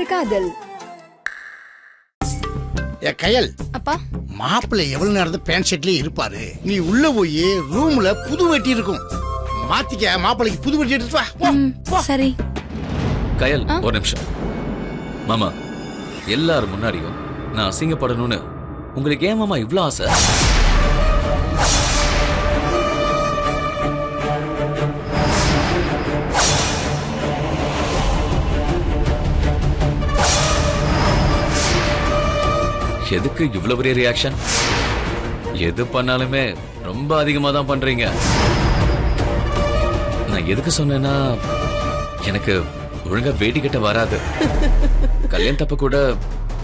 ஒரு காதல். ஏ கயல், அப்பா மாப்பிள்ளை எவ்வளவு நேரம் பேண்ட் ஷர்ட்லயே இருப்பாரு. நீ உள்ள போய் ரூம்ல புது வெட்டி இருக்கும், மாத்திக்க. மாப்பிள்ளைக்கு புது வெட்டி எடுத்து வா. போ. சரி. கயல் ஒரு நிமிஷம். மாமா, எல்லாரும் முன்னாடியும் நான் அசிங்கப்படணும்னு உங்களுக்கு ஏன் மாமா இவ்ளோ ஆசை? எதுக்கு இவ்வளவு பெரிய ரியாக்ஷன்? எது பண்ணாலுமே ரொம்ப அதிகமா தான் பண்றீங்க. நான் எதுக்கு சொன்னேன்னா, எனக்கு ஒழுங்கா வேட்டி கட்ட வராது. கல்யாணத்தப்ப கூட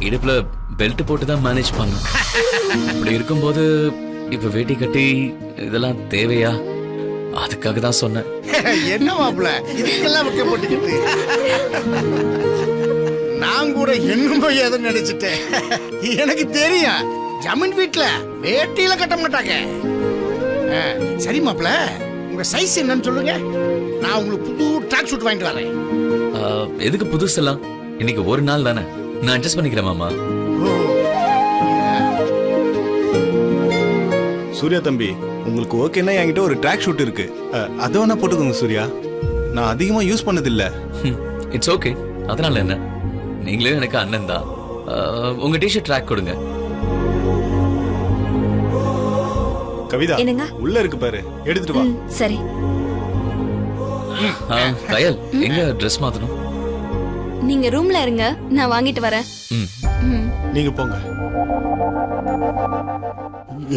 இடுப்புல பெல்ட் போட்டு தான் மேனேஜ் பண்ணும். அப்படி இருக்கும்போது இப்ப வேட்டி கட்டி இதெல்லாம் தேவையா? அதுக்காக தான் சொன்னேன். என்ன மாப்பிள்ள இதுக்கெல்லாம் வைக்கப்பட்டுக்கிட்டு? நான் கூட என்னமோ ஏதோ நினைச்சிட்டேன். எனக்கு தெரியும், ஜமீன் வீட்டுல வேட்டியில கட்ட மாட்டாங்க. சரி மாப்பிள்ள, உங்க சைஸ் என்னன்னு சொல்லுங்க, நான் உங்களுக்கு புது ட்ராக் சூட் வாங்கிட்டு வரேன். எதுக்கு புதுசெல்லாம்? இன்னைக்கு ஒரு நாள் தானே, நான் அட்ஜஸ்ட் பண்ணிக்கிறேன் மாமா. சூர்யா தம்பி, உங்களுக்கு ஓகேன்னா என்கிட்ட ஒரு ட்ராக் ஷூட் இருக்கு, அதை வேணா போட்டுக்கோங்க சூர்யா. நான் அதிகமா யூஸ் பண்ணதில்ல. இட்ஸ் ஓகே, அதனால என்ன, நீங்களே எனக்கு அண்ணன் தான். உங்க டிஷர்ட் ட்ராக் கொடுங்க. கவிதா, உள்ள இருக்கு பாரு, எடுத்துட்டு வா. சரி. கயல், எங்க ட்ரெஸ் மாத்தணும்? நீங்க ரூம்ல இருங்க, நான் வாங்கிட்டு வரேன். நீங்க போங்க.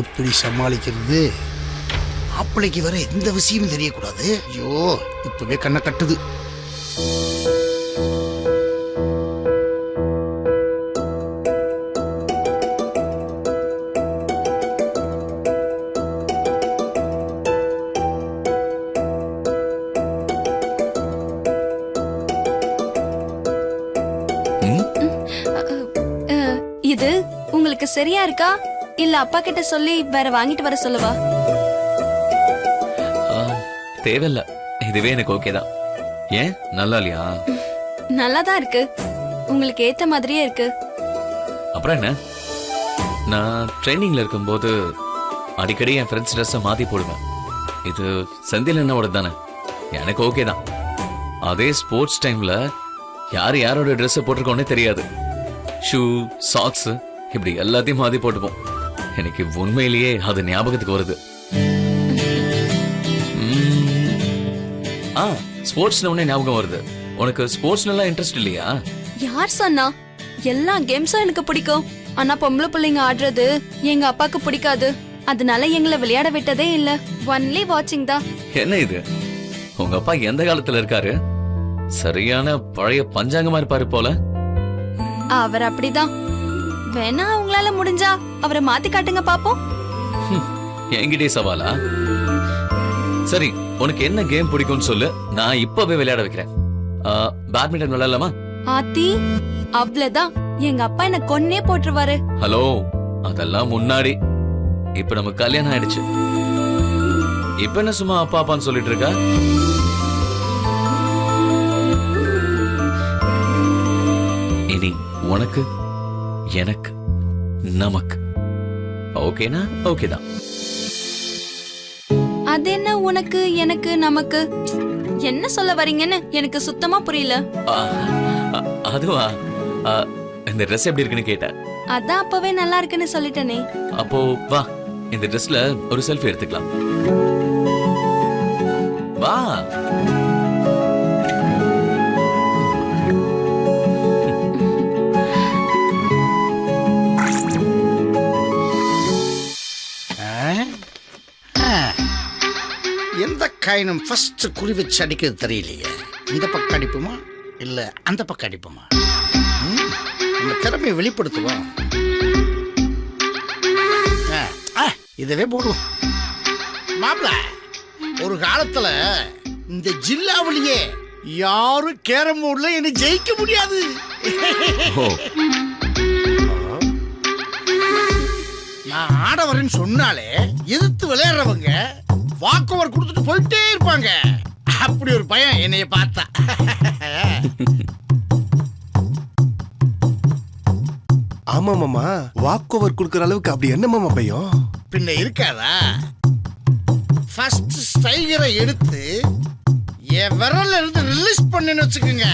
எப்படி சமாளிக்கிறது? மாப்பிள்ளைக்கு வர எந்த விஷயமும் தெரியக்கூடாது. ஐயோ, இப்பவே கண்ணை கட்டுது. இது உங்களுக்கு சரியா இருக்கா, இல்ல அப்பா கிட்ட சொல்லி வேற வாங்கிட்டு வர சொல்லவா? தேவையில்ல, இதுவே எனக்கு ஓகே தான். ஏன், நல்லா இல்லையா? நல்லாதான் இருக்கு, உங்களுக்கு ஏத்த மாதிரியே இருக்கு. அப்புறம் என்ன, நான் ட்ரைனிங்ல இருக்கும்போது அடிக்கடி என் ஃப்ரெண்ட்ஸ் ட்ரெஸ்ஸை மாத்தி போடுவேன். இது செந்தில் அண்ணாவோட தானே, எனக்கு ஓகே தான். அதே ஸ்போர்ட்ஸ் டைம்ல யார் யாரோட ட்ரெஸ் போட்டிருக்கோன்னே தெரியாது. ஷூ, சாக்ஸ், இப்படி எல்லாத்தையும் மாத்தி போட்டுப்போம். எனக்கு உண்மையிலேயே அது ஞாபகத்துக்கு வருது. ஸ்போர்ட்ஸ்ல உடனே ஞாபகம் வருது. உனக்கு ஸ்போர்ட்ஸ்ல எல்லாம் இன்ட்ரெஸ்ட் இல்லையா? யார் சொன்னா? எல்லா கேம்ஸும் எனக்கு பிடிக்கும். ஆனா பொம்பளை பிள்ளைங்க ஆடுறது எங்க அப்பாக்கு பிடிக்காது. அதனால எங்களை விளையாட விட்டதே இல்ல. ஒன்லி வாட்சிங் தான். என்ன இது, உங்க அப்பா எந்த காலத்துல இருக்காரு? சரியான பழைய பஞ்சாங்கமா இருப்பாரு போல. அவர் அப்படிதான். வேணா உங்களால முடிஞ்சா அவரை மாத்தி காட்டுங்க பாப்போம். என்கிட்டே சவாலா? சரி, உனக்கு என்ன கேம் பிடிக்கும்னு சொல்லு, நான் இப்பவே விளையாட வைக்கிறேன். பேட்மிண்டன் விளையாடலாமா? ஆத்தி, அவ்வளவுதான், எங்க அப்பா என்ன கொன்னே போட்டுருவாரு. ஹலோ, அதெல்லாம் முன்னாடி. இப்ப நமக்கு கல்யாணம் ஆயிடுச்சு. இப்ப என்ன சும்மா அப்பா அப்பான்னு சொல்லிட்டு இருக்கா? இனி உனக்கு, எனக்கு, நமக்கு ஓகேனா? ஓகேதான். அது என்ன உனக்கு, எனக்கு, நமக்கு? என்ன சொல்ல வரீங்கன்னு எனக்கு சுத்தமா புரியல. அதுவா, இந்த ட்ரெஸ் எப்படி இருக்குன்னு கேட்டேன். அதான் அப்பவே நல்லா இருக்குன்னு சொல்லிட்டேனே. அப்போ வா, இந்த ட்ரெஸ்ல ஒரு செல்ஃபி எடுத்துக்கலாம். வா. எந்த காயினும் ஃபர்ஸ்ட் குறி வச்சு அடிக்கிறது தெரியலையே. இந்த பக்கம் அடிப்புமா இல்ல அந்த பக்கம் அடிப்புமா? நம்ம திறமையை வெளிப்படுத்துவோம். இதவே போடுவோம். மாப்பிள்ள, ஒரு காலத்துல இந்த ஜில்லாவிலேயே யாரும் கேரம் போர்டுல என்ன ஜெயிக்க முடியாது. நான் ஆட வரேன்னு சொன்னாலே எதிர்த்து விளையாடுறவங்க வாக் ஓவர் கொடுத்துட்டு போயிட்டே இருப்பாங்க. அப்படி ஒரு பயம் என்னைய பார்த்தா. ஆமா மாமா, வாக் ஓவர் குடுக்கற அளவுக்கு அப்படி என்ன மாமா பையன்? பின்ன இருக்காதா? ஃபர்ஸ்ட் ஸ்ட்ரைக்கரை எடுத்து என் விரல்ல இருந்து ரிலீஸ் பண்ணேன்னு வச்சுக்கோங்க,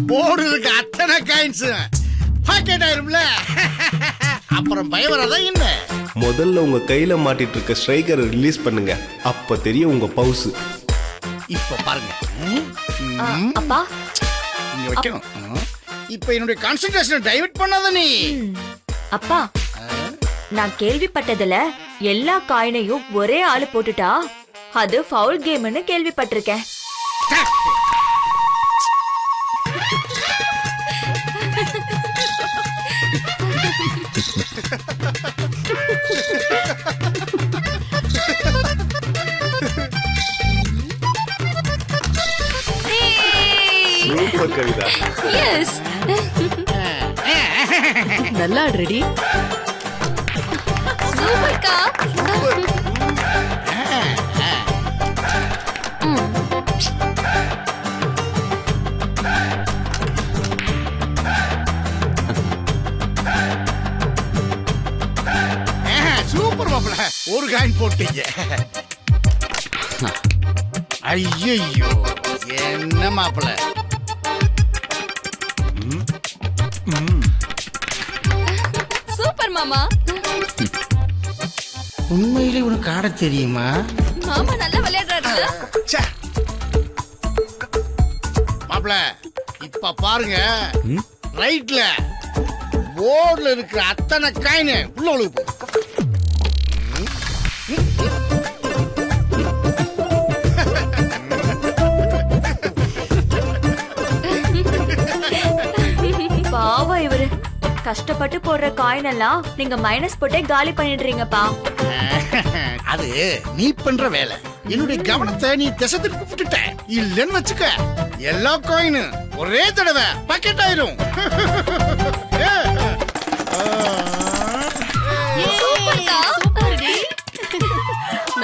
போர்டு இருக்க அத்தனை காயின்ஸ் பாக்கெட் ஆயிரும்ல. அப்புறம் பயம் வராதா என்ன? முதல்ல உங்க கையில மாட்டிட்டு இருக்க ஸ்ட்ரைக்கரை ரிலீஸ் பண்ணுங்க, அப்ப தெரியும் உங்க பவுஸ். இப்ப பாருங்க. அப்பா இங்க வைக்கணும். இப்ப என்னுடைய கான்சென்ட்ரேஷனை டைவர்ட் பண்ணாத நீ. அப்பா, நான் கேள்விப்பட்டதுல எல்லா காயினையும் ஒரே ஆளு போட்டுட்டா அது ஃபவுல் கேம்னு கேள்விப்பட்டிருக்கேன். சூப்பர் கவிதா. எஸ், நல்லா ஆடுறடி. சூப்பர்க்கா. சூப்பர் மாப்பிள, ஒரு காயின் போட்டீங்க. ஐயோ, என்ன மாப்பிள? சூப்பர் மாமா. உண்மையிலே உனக்கு ஆட தெரியுமா? மாமா நல்லா விளையாடுறாரு. ச்சே. மாப்பிள, இப்ப பாருங்க, ரைட்ல போர்டுல இருக்கிற அத்தனை காயின் உள்ள ஒழுகு. பாவம் இவரு, கஷ்டப்பட்டு போடுற காயின் எல்லாம் நீங்க மைனஸ் போட்டே காலி பண்ணிடுறீங்கப்பா. அது நீ பண்ற வேலை. என்னுடைய கவனத்தை நீ திசை திருப்பி விட்டுட்ட. இல்லன்னு வச்சுக்க, எல்லா காயின் ஒரே தடவை பாக்கெட் ஆயிரும். சூப்பர்க்கா. சூப்பர்டி.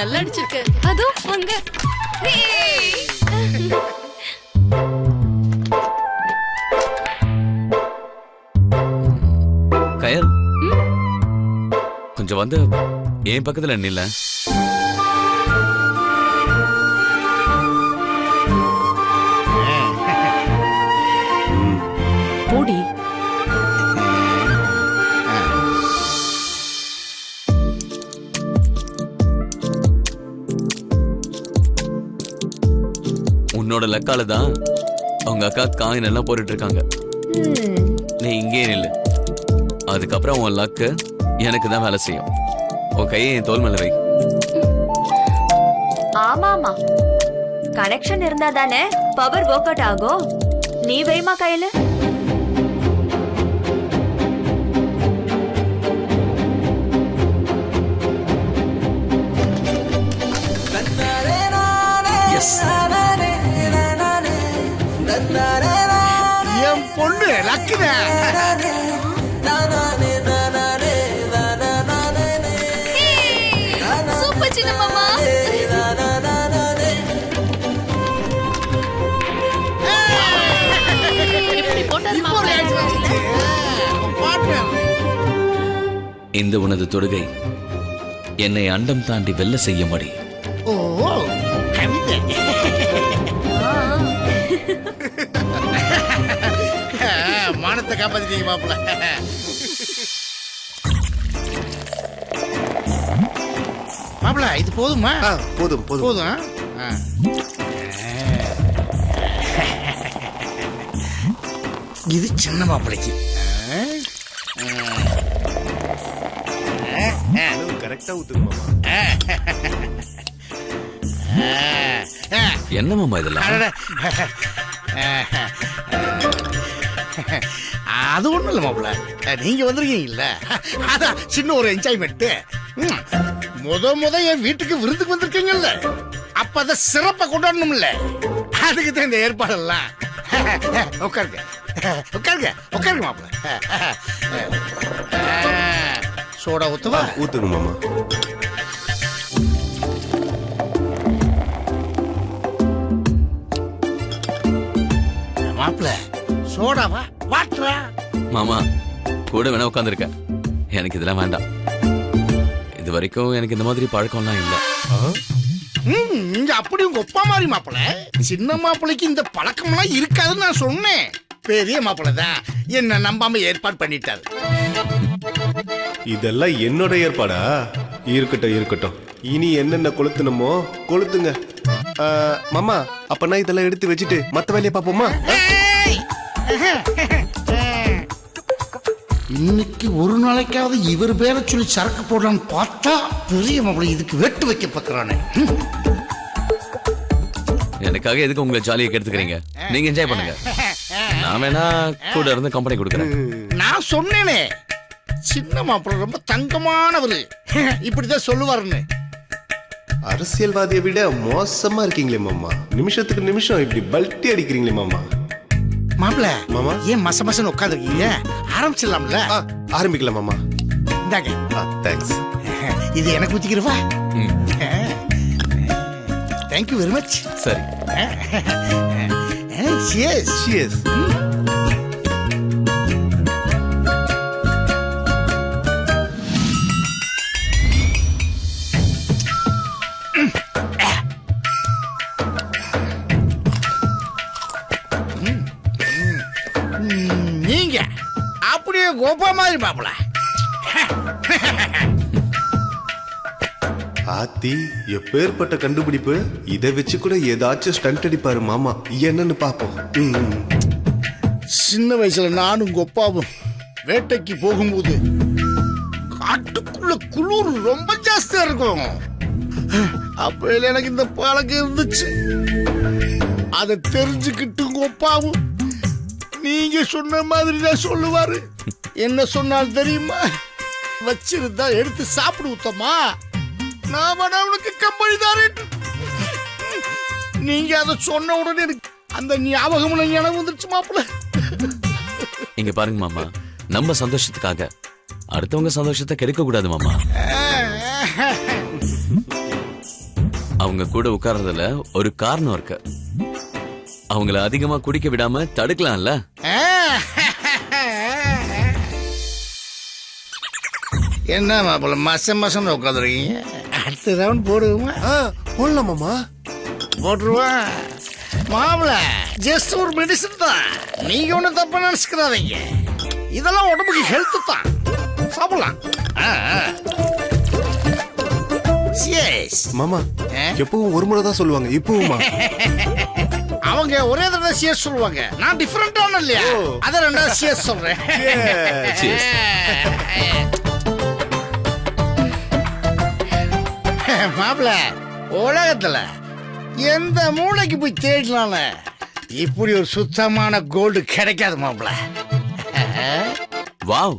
நல்லா அடிச்சிருக்க. அதோ அங்க. கயல், கொஞ்சம் வந்து என் பக்கத்துல நில்ல. போடி. உன்னோட லக்கால தான் அவங்க அக்கா காயின் எல்லாம் போட்டுட்டு இருக்காங்க. நீ இங்கே நில்லு. அதுக்கப்புறம் உன் லக்கு எனக்கு தான் வேலை செய்யும். உன் கையை என் தோல் மேல வை. ஆமாமா, கனெக்ஷன் இருந்தா தானே பவர் ஒர்க் அவுட் ஆகும். நீ வைமா கையில. என் பொண்ணு லக்குத. சூப்பர் சின்ன மாமா. இப்படி போட்டது மாப்பிள்ளை. இந்த உனது தொடுகை என்னை அண்டம் தாண்டி வெல்ல செய்யும்படி. ஓ, கவிதை. மானத்தை காப்பாத்திட்டீங்க மாப்பிள. மாப்பிள, இது போதுமா? போதும் போதும். போதும். இது சின்ன மாப்பிளைக்கு. கரெக்டா ஊத்துங்க மாமா. என்ன மாமா இதெல்லாம்? அது ஒண்ணும் இல்ல மாப்பிள, நீங்க வந்திருக்கீங்கல்ல, அதான் சின்ன ஒரு என்ஜாய்மெண்ட். முத என் வீட்டுக்கு விருந்துக்கு வந்திருக்கீங்கல்ல, அப்ப அத சிறப்பா கொண்டாடணும்ல, அதுக்கு தான் இந்த ஏற்பாடெல்லாம். உட்காருங்க உட்காருங்க உட்காருங்க மாப்பிள. சோடா ஊத்துவா? ஊத்துங்க மாமா. மாப்பிள, சோடாவா வாட்டரா? மாமா, கூட வேணா உட்காந்துருக்க. எனக்கு இதெல்லாம் வேண்டாம். இது வரைக்கும் எனக்கு இந்த மாதிரி பழக்கம்லாம் இல்லை. நீங்க அப்படி உங்க ஒப்பா மாதிரி மாப்பிள. சின்ன மாப்பிளைக்கு இந்த பழக்கம்லாம் இருக்காதுன்னு நான் சொன்னேன். பெரிய மாப்பிள தான் என்ன நம்பாம ஏற்பாடு பண்ணிட்டாரு. இதெல்லாம் என்னோட ஏற்பாடா? இருக்கட்டும் இருக்கட்டும், இனி என்னென்ன கொளுத்தணுமோ கொளுத்துங்க. மாமா, அப்பனா இதெல்லாம் எடுத்து வச்சுட்டு மத்த வேலையை பார்ப்போமா? இன்னைக்கு ஒரு நாளைக்காவது இவர் பேரை சொல்லி சரக்கு போடலான்னு பார்த்தா பெரிய மாப்பிள இதுக்கு வெட்டு வைக்க பார்க்கறானே. எனக்காக எதுக்கு உங்களை ஜாலியை கெடுத்துக்கிறீங்க? நீங்க என்ஜாய் பண்ணுங்க. நான் வேணா கூட இருந்து கம்பெனி கொடுக்குறேன். நான் சொன்னேனே, சின்ன மாப்பிள ரொம்ப தங்கமானவரு, இப்படிதான் சொல்லுவாருன்னு. அரசியல்வாதியை விட மோசமா இருக்கீங்களே மாமா. நிமிஷத்துக்கு நிமிஷம் இப்படி பல்ட்டி அடிக்கிறீங்களே மாமா. மாப்பிள மாமா, ஏன் மச மசன்னு உட்காந்துருக்கீங்க? ஆரம்பிச்சிடலாம்ல? ஆரம்பிக்கலாம் மாமா. இந்தாங்க. தேங்க்ஸ். இது எனக்கு ஊத்திக்கிறவா? Thank you very much. சரி. Cheers. Cheers. நீங்க அப்படியே கோபா மாதிரி மாப்பிள. ஆத்தி, எப்பேற்பட்ட கண்டுபிடிப்பு! இதை வச்சு கூட ஏதாச்சும் ஸ்டண்ட் அடிப்பாரு மாமா. என்னன்னு பாப்போம். சின்ன வயசுல நானும் கொப்பாவும் வேட்டைக்கு போகும்போது காட்டுக்குள்ள குளிர் ரொம்ப ஜாஸ்தியா இருக்கும். அப்ப எனக்கு இந்த பழக்கம் இருந்துச்சு. அதை தெரிஞ்சுக்கிட்டு கொப்பாவும் நீங்க சொன்ன மாதிரி தான் சொல்லுவாரு. என்ன சொன்னாலும் தெரியுமா? வச்சிருந்தா எடுத்து சாப்பிடுவோமா, நான் அவனுக்கு கம்பெனி தாரேன். நீங்க அதை சொன்ன உடனே எனக்கு அந்த ஞாபகம் ஞாபகம் வந்துருச்சு மாப்பிள்ள. இங்க பாருங்க மாமா, நம்ம சந்தோஷத்துக்காக அடுத்தவங்க சந்தோஷத்தை கெடுக்க கூடாது மாமா. அவங்க கூட உட்கார்றதுல ஒரு காரணம் இருக்கு. அவங்கள அதிகமா குடிக்க விடாம தடுக்கலாம்ல. என்ன மாப்பிள்ள மசம் மசம் உட்காந்துருக்கீங்க? அடுத்த ரவுண்ட் போடுவோமா? போடலாம் மாமா. போட்டுருவா மாப்பிள்ள. ஜஸ்ட் ஒரு மெடிசன் தான், நீங்க ஒன்றும் தப்பா நினைச்சுக்கிறாதீங்க. இதெல்லாம் உடம்புக்கு ஹெல்த் தான், சாப்பிடலாம். மாமா, எப்பவும் ஒரு முறை தான் சொல்லுவாங்க, இப்பவுமா? அவங்க ஒரே தடவை சிஎஸ் சொல்லுவாங்க, நான் டிஃபரெண்டான இல்லையா, அத ரெண்டாவது சிஎஸ் சொல்றேன். மாப்பிள்ள, உலகத்துல எந்த மூளைக்கு போய் தேடலாம்ல இப்படி ஒரு சுத்தமான கோல்டு கிடைக்காது மாப்பிள்ள. வாவ்,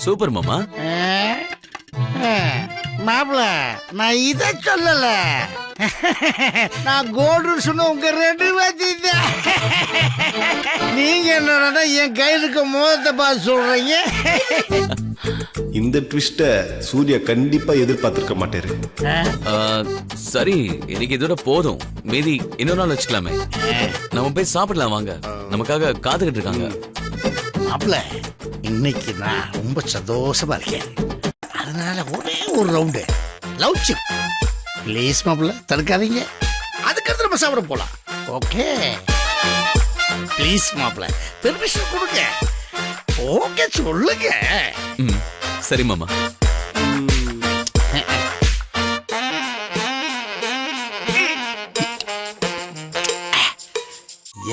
சூப்பர் மாமா. மாப்பிள்ள, நான் இத சொல்லல, நான் கோல்டு சொன்ன உங்க ரெண்டு பேர்த்தி. நீங்க என்னடா என் கையில் இருக்க மோதத்தை பார்த்து சொல்றீங்க? இந்த ட்விஸ்ட சூர்யா கண்டிப்பா எதிர்பார்த்திருக்க மாட்டாரு. சரி, எனக்கு இதோட போதும். மீதி இன்னொரு நாள் வச்சுக்கலாமே. நம்ம போய் சாப்பிடலாம் வாங்க, நமக்காக காத்துக்கிட்டு இருக்காங்க. மாப்பிள்ள, இன்னைக்கு நான் ரொம்ப சந்தோஷமா இருக்கேன். அதனால ஒரே ஒரு ரவுண்டு லவ் சிக் ப்ளீஸ் மாப்பிள்ள, தடுக்காதீங்க. அதுக்கடுத்து நம்ம சாப்பிட போலாம். ஓகே ப்ளீஸ் மாப்பிள்ள, பெர்மிஷன் கொடுங்க. ஓகே சொல்லுங்க. சரி மாமா.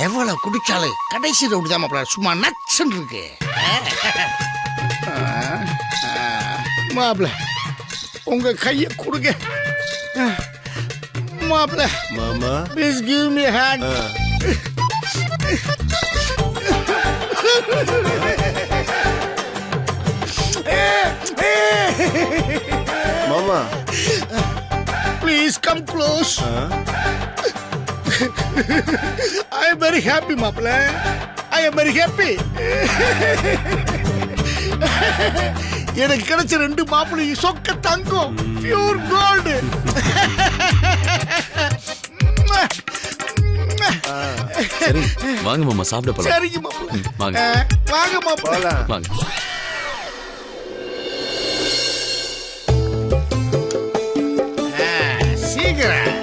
எவ்வளவு குடிச்சாலும் கடைசி ரவுண்டு தான் மாப்பிள்ள, சும்மா நச்சுன்னு இருக்கு. மாப்பிள்ள, உங்க கையை கொடுங்க. மாப்பிள்ள, மாமா, ப்ளீஸ் கிவ் மீ ஹேண்ட். மாமா, please come close. I am very happy, மாப்பிள்ள. I am very happy. எனக்கு கிடைச்ச ரெண்டு மாப்பிள்ளையும் சொக்க தங்கம், பியூர் கோல்டு. சரி வாங்க மாமா, சாப்பிட போலாம். சரிங்க மாப்பிள்ள, வாங்க வாங்க மாப்பிள்ள. வாங்க. வாங்கிக்கிறேன்.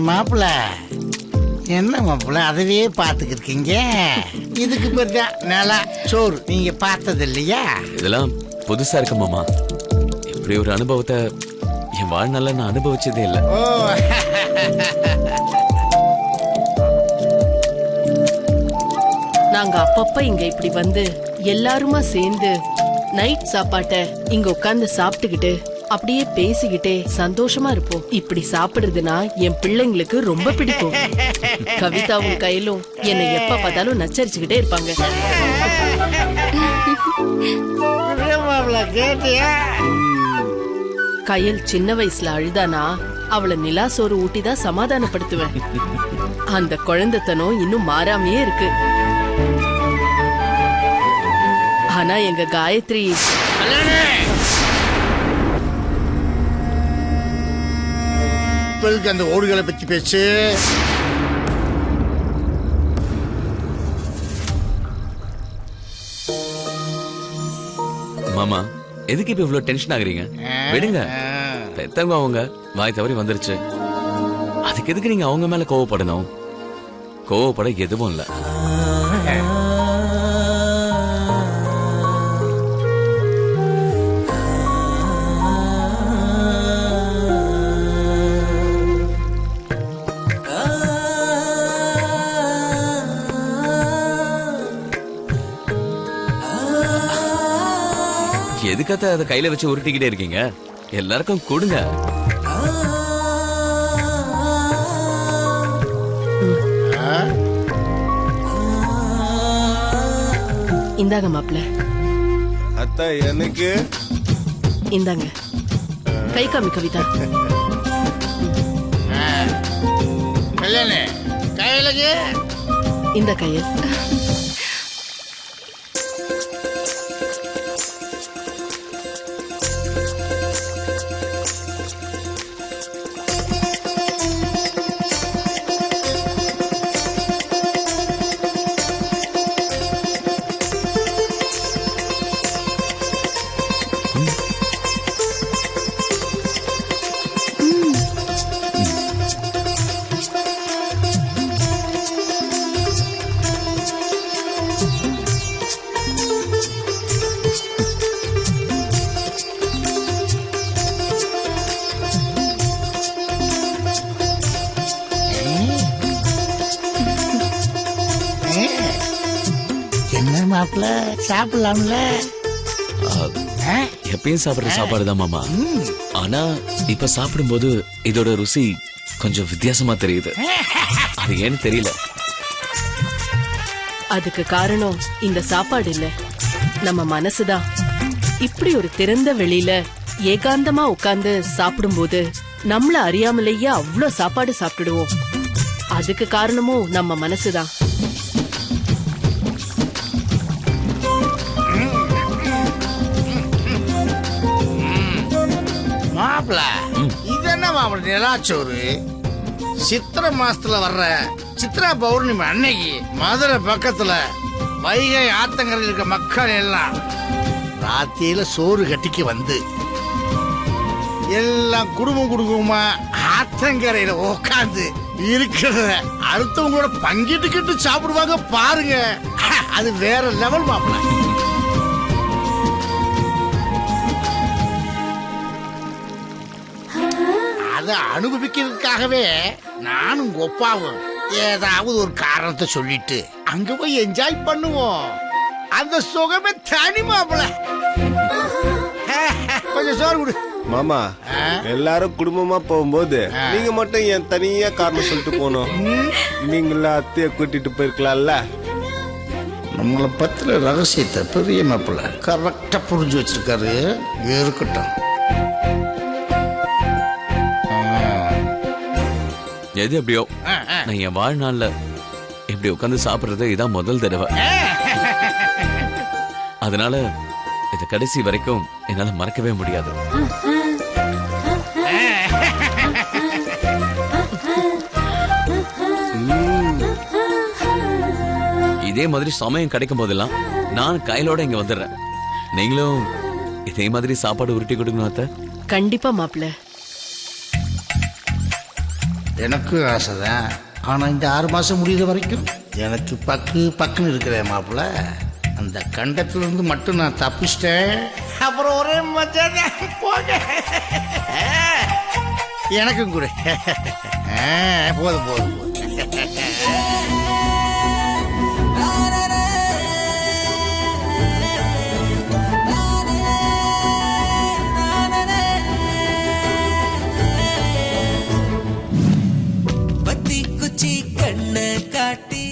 மாப்பிள்ள என்ன மாப்பிள்ள அதவே பார்த்துக்கிட்டு இருக்கீங்க? இதுக்கு பேர் தான் நிலா சோறு. நீங்க பார்த்தது இல்லையா? இதெல்லாம் புதுசா இருக்கு மாமா. இப்படி ஒரு அனுபவத்தை என் வாழ்நாள்ல நான் அனுபவிச்சதே இல்லை. ஓ நாங்க அப்பப்ப இங்க இப்படி வந்து எல்லாருமா சேர்ந்து நைட் சாப்பாட்டை இங்க உட்கார்ந்து சாப்பிட்டுக்கிட்டு அப்படியே பேசிக்கிட்டே சந்தோஷமா இருப்போம். இப்படி சாப்பிடுறதுனா என் பிள்ளைங்களுக்கு ரொம்ப பிடிக்கும். கவிதாவும் கையிலும் என்னை எப்ப பார்த்தாலும் நச்சரிச்சுக்கிட்டே இருப்பாங்க. மாப்பிள்ள கேட்டியா? கையல் சின்ன வயசுல அழுதானா அவளை நிலா சோறு ஊட்டிதான் சமாதானப்படுத்துவேன். அந்த குழந்தைத்தனம் இன்னும் மாறாமையே இருக்கு. ஆனா எங்க காயத்ரி இப்போதைக்கு அந்த ஓடுகளை பத்தி பேச்சு. மாமா எதுக்கு இப்ப இவ்வளவு டென்ஷன் ஆகுறீங்க? விடுங்க. பெத்தவங்க அவங்க வாய் தவறி வந்துருச்சு. அதுக்கு எதுக்கு நீங்க அவங்க மேல கோவப்படணும்? கோவப்பட எதுவும் இல்ல. எதுக்காக அதை கையில வச்சு உருட்டிக்கிட்டே இருக்கீங்க? எல்லாருக்கும் கொடுங்க. இந்தாங்க மாப்பிள்ள. அத்தா எனக்கு இந்தாங்க. கை காமி கவிதா. கல்யாணி கையிலக்கு இந்த கையல். என்ன மாப்பிள்ள சாப்பிடலாம்ல? எப்பயும் சாப்பிடுற சாப்பாடுதான் மாமா. ஆனா இப்ப சாப்பிடும்போது இதோட ருசி கொஞ்சம் வித்தியாசமா தெரியுது. அது ஏன்னு தெரியல. அதுக்கு காரணம் இந்த சாப்பாடு இல்ல, நம்ம மனசுதான். இப்படி ஒரு திறந்த வெளியில ஏகாந்தமா உட்கார்ந்து சாப்பிடும்போது நம்மள அறியாமலேயே அவ்வளோ சாப்பாடு சாப்பிட்டுடுவோம். அதுக்கு காரணமும் நம்ம மனசுதான். மாப்பிள்ள இது என்ன மாப்பிள்ள நிலாச்சோறு? சித்திரை மாசத்துல வர்ற சித்ரா பௌர்ணமி அன்னைக்கு மதுரை பக்கத்துல வைகை ஆத்தங்கரையில் இருக்க மக்கள் எல்லாம் ராத்திரியில சோறு கட்டிக்கு வந்து எல்லாம் குடும்பமா ஆத்தங்கரையில உட்காந்து இருக்கிறத அடுத்தவங்களோட பங்கிட்டுக்கிட்டு சாப்பிடுவாங்க பாருங்க. அது வேற லெவல் மாப்பிள்ள. அதை அனுபவிக்கிறதுக்காகவே நானும் ஒப்பாவும் ஏதாவது ஒரு காரணத்தை சொல்லிட்டு அங்க போய் என்ஜாய் பண்ணுவோம். அந்த சுகமே தனி மாப்பிள்ள. கொஞ்சம் சோறு கொடு மாமா. எல்லாரும் குடும்பமா போகும்போது நீங்க மட்டும் என் தனியா காரணம் சொல்லிட்டு போனோம். நீங்களா அத்தைய கூட்டிட்டு போயிருக்கலாம்ல. நம்மளை பத்திர ரகசியத்தை பெரிய மாப்பிள்ள கரெக்டா புரிஞ்சு வச்சிருக்காரு. இருக்கட்டும். எது எப்படியோ ஆ, ஆ. நான் என் வாழ்நாள்ல இப்படி உட்காந்து சாப்பிடுறது இதான் முதல் தடவை. அதனால இது கடைசி வரைக்கும் என்னால மறக்கவே முடியாது. இதே மாதிரி சமயம் கிடைக்கும் போதெல்லாம் நான் கையிலோட இங்க வந்துடுறேன். நீங்களும் இதே மாதிரி சாப்பாடு உருட்டி கொடுக்கணும் அத்தை. கண்டிப்பா மாப்பிள்ள. எனக்கு ஆசைதான். ஆனா இந்த 6 மாசம் முடியுற வரைக்கும் எனக்கு பக்குன்னு இருக்கிறேன் மாப்பிள்ள. அந்த கண்டத்துல இருந்து மட்டும் நான் தப்பிச்சிட்டேன், அப்புறம் ஒரே மச்சான் போங்க. எனக்கும் கூட போதும் போதும் போதும். பத்தி குச்சி கண்ண காட்டி